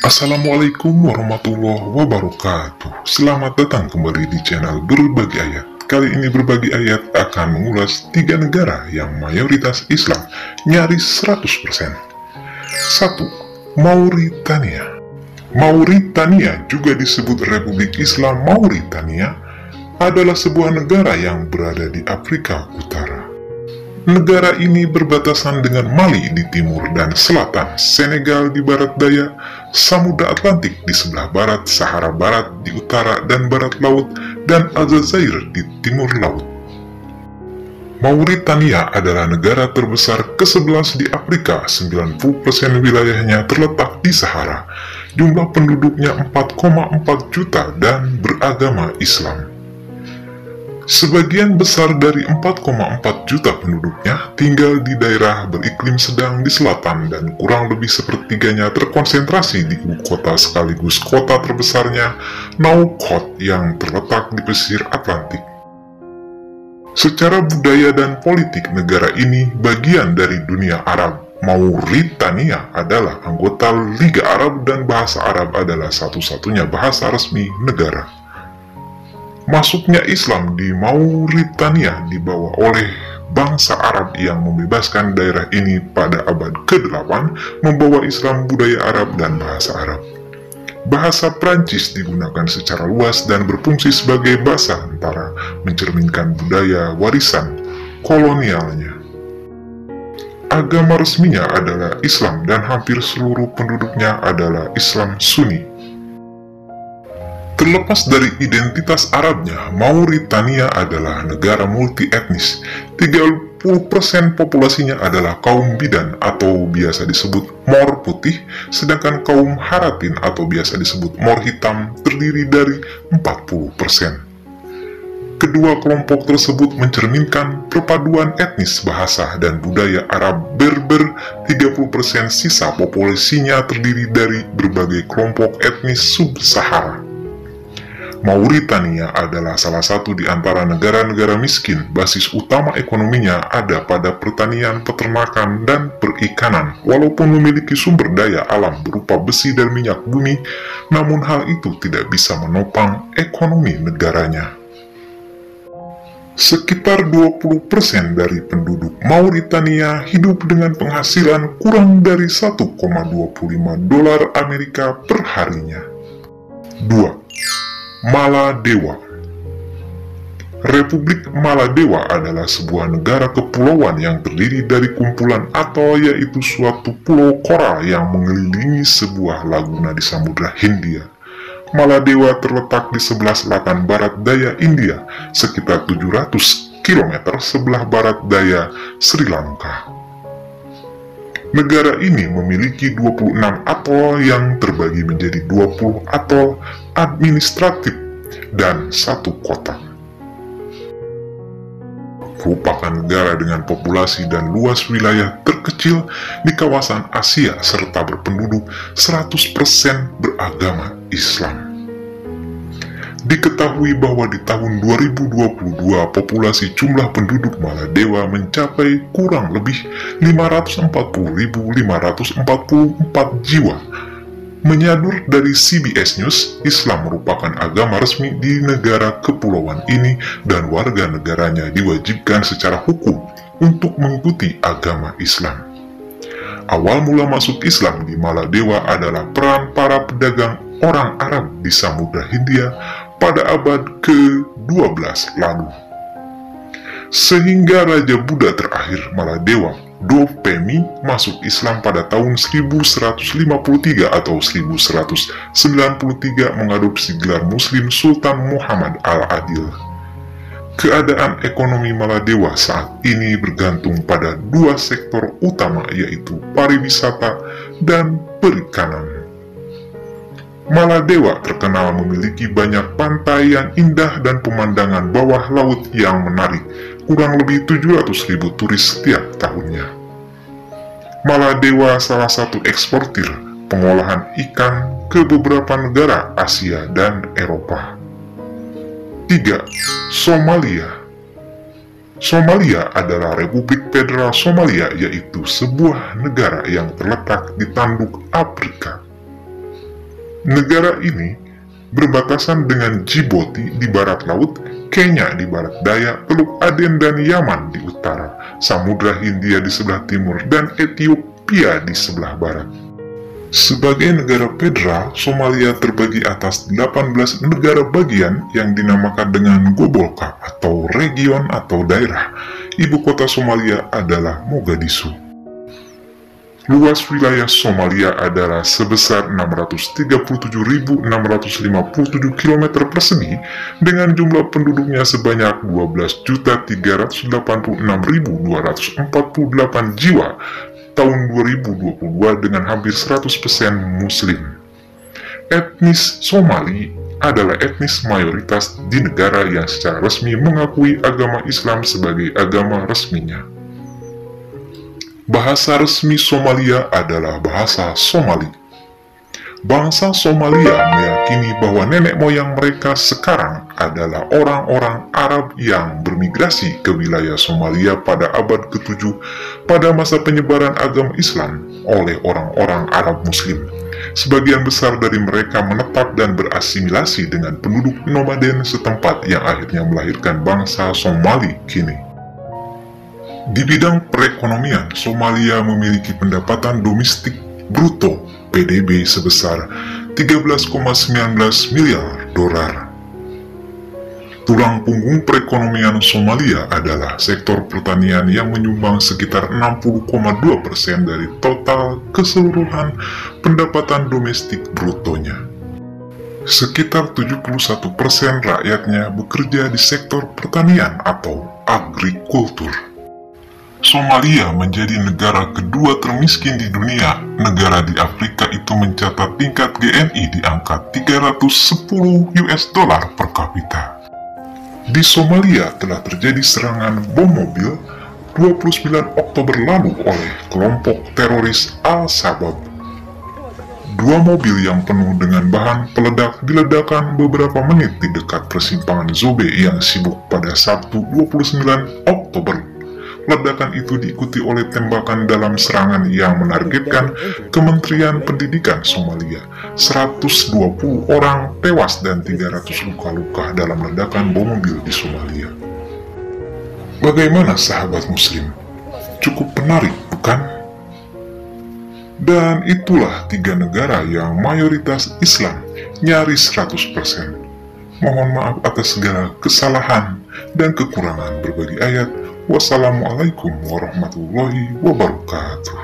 Assalamualaikum warahmatullahi wabarakatuh. Selamat datang kembali di channel Berbagi Ayat. Kali ini Berbagi Ayat akan mengulas 3 negara yang mayoritas Islam, nyaris 100%. 1. Mauritania. Mauritania, juga disebut Republik Islam Mauritania, adalah sebuah negara yang berada di Afrika Utara. Negara ini berbatasan dengan Mali di timur dan selatan, Senegal di barat daya, Samudra Atlantik di sebelah barat, Sahara Barat di utara dan barat laut, dan Aljazair di timur laut. Mauritania adalah negara terbesar ke-11 di Afrika, 90% wilayahnya terletak di Sahara. Jumlah penduduknya 4,4 juta dan beragama Islam. Sebagian besar dari 4,4 juta penduduknya tinggal di daerah beriklim sedang di selatan dan kurang lebih sepertiganya terkonsentrasi di ibu kota sekaligus kota terbesarnya, Nouakchott, yang terletak di pesisir Atlantik. Secara budaya dan politik, negara ini bagian dari dunia Arab. Mauritania adalah anggota Liga Arab dan bahasa Arab adalah satu-satunya bahasa resmi negara. Masuknya Islam di Mauritania dibawa oleh bangsa Arab yang membebaskan daerah ini pada abad ke-8, membawa Islam, budaya Arab, dan bahasa Arab. Bahasa Prancis digunakan secara luas dan berfungsi sebagai bahasa antara, mencerminkan budaya warisan kolonialnya. Agama resminya adalah Islam dan hampir seluruh penduduknya adalah Islam Sunni. Terlepas dari identitas Arabnya, Mauritania adalah negara multi-etnis. 30% populasinya adalah kaum bidan atau biasa disebut Mor putih, sedangkan kaum Haratin atau biasa disebut Mor hitam terdiri dari 40%. Kedua kelompok tersebut mencerminkan perpaduan etnis, bahasa, dan budaya Arab Berber. 30% sisa populasinya terdiri dari berbagai kelompok etnis sub-Sahara. Mauritania adalah salah satu di antara negara-negara miskin. Basis utama ekonominya ada pada pertanian, peternakan, dan perikanan. Walaupun memiliki sumber daya alam berupa besi dan minyak bumi, namun hal itu tidak bisa menopang ekonomi negaranya. Sekitar 20% dari penduduk Mauritania hidup dengan penghasilan kurang dari 1,25 dolar Amerika per harinya. 2. Maladewa. Republik Maladewa adalah sebuah negara kepulauan yang terdiri dari kumpulan atol, yaitu suatu pulau koral yang mengelilingi sebuah laguna di Samudra Hindia. Maladewa terletak di sebelah selatan barat daya India, sekitar 700 km sebelah barat daya Sri Lanka. Negara ini memiliki 26 atol yang terbagi menjadi 20 atol administratif dan 1 kota. Merupakan negara dengan populasi dan luas wilayah terkecil di kawasan Asia serta berpenduduk 100% beragama Islam. Diketahui bahwa di tahun 2022 populasi jumlah penduduk Maladewa mencapai kurang lebih 540.544 jiwa. Menyadur dari CBS News, Islam merupakan agama resmi di negara kepulauan ini dan warga negaranya diwajibkan secara hukum untuk mengikuti agama Islam. Awal mula masuk Islam di Maladewa adalah peran para pedagang orang Arab di Samudra Hindia pada abad ke-12 lalu. Sehingga Raja Buddha terakhir Maladewa, Dopemi, masuk Islam pada tahun 1153 atau 1193 mengadopsi gelar Muslim Sultan Muhammad Al-Adil. Keadaan ekonomi Maladewa saat ini bergantung pada 2 sektor utama, yaitu pariwisata dan perikanan. Maladewa terkenal memiliki banyak pantai yang indah dan pemandangan bawah laut yang menarik, kurang lebih 700.000 turis setiap tahunnya. Maladewa salah satu eksportir pengolahan ikan ke beberapa negara Asia dan Eropa. 3. Somalia. Somalia adalah Republik Federal Somalia, yaitu sebuah negara yang terletak di tanduk Afrika. Negara ini berbatasan dengan Djibouti di barat laut, Kenya di barat daya, Teluk Aden dan Yaman di utara, Samudra Hindia di sebelah timur, dan Ethiopia di sebelah barat. Sebagai negara federal, Somalia terbagi atas 18 negara bagian yang dinamakan dengan Gobolka atau region atau daerah. Ibu kota Somalia adalah Mogadishu. Luas wilayah Somalia adalah sebesar 637.657 km persegi dengan jumlah penduduknya sebanyak 12.386.248 jiwa tahun 2022 dengan hampir 100% Muslim. Etnis Somali adalah etnis mayoritas di negara yang secara resmi mengakui agama Islam sebagai agama resminya. Bahasa resmi Somalia adalah bahasa Somali. Bangsa Somalia meyakini bahwa nenek moyang mereka sekarang adalah orang-orang Arab yang bermigrasi ke wilayah Somalia pada abad ke-7 pada masa penyebaran agama Islam oleh orang-orang Arab Muslim. Sebagian besar dari mereka menetap dan berasimilasi dengan penduduk nomaden setempat yang akhirnya melahirkan bangsa Somali kini. Di bidang perekonomian, Somalia memiliki pendapatan domestik bruto PDB sebesar 13,19 miliar dolar. Tulang punggung perekonomian Somalia adalah sektor pertanian yang menyumbang sekitar 60,2% dari total keseluruhan pendapatan domestik brutonya. Sekitar 71% rakyatnya bekerja di sektor pertanian atau agrikultur. Somalia menjadi negara kedua termiskin di dunia. Negara di Afrika itu mencatat tingkat GNI di angka 310 US dollar per kapita. Di Somalia telah terjadi serangan bom mobil 29 Oktober lalu oleh kelompok teroris Al-Shabaab. Dua mobil yang penuh dengan bahan peledak diledakkan beberapa menit di dekat persimpangan Zobe yang sibuk pada Sabtu 29 Oktober. Ledakan itu diikuti oleh tembakan dalam serangan yang menargetkan Kementerian Pendidikan Somalia. 120 orang tewas dan 300 luka-luka dalam ledakan bom mobil di Somalia. Bagaimana sahabat muslim? Cukup menarik, bukan? Dan itulah 3 negara yang mayoritas Islam, nyaris 100%. Mohon maaf atas segala kesalahan dan kekurangan berbagi ayat. Wassalamualaikum warahmatullahi wabarakatuh.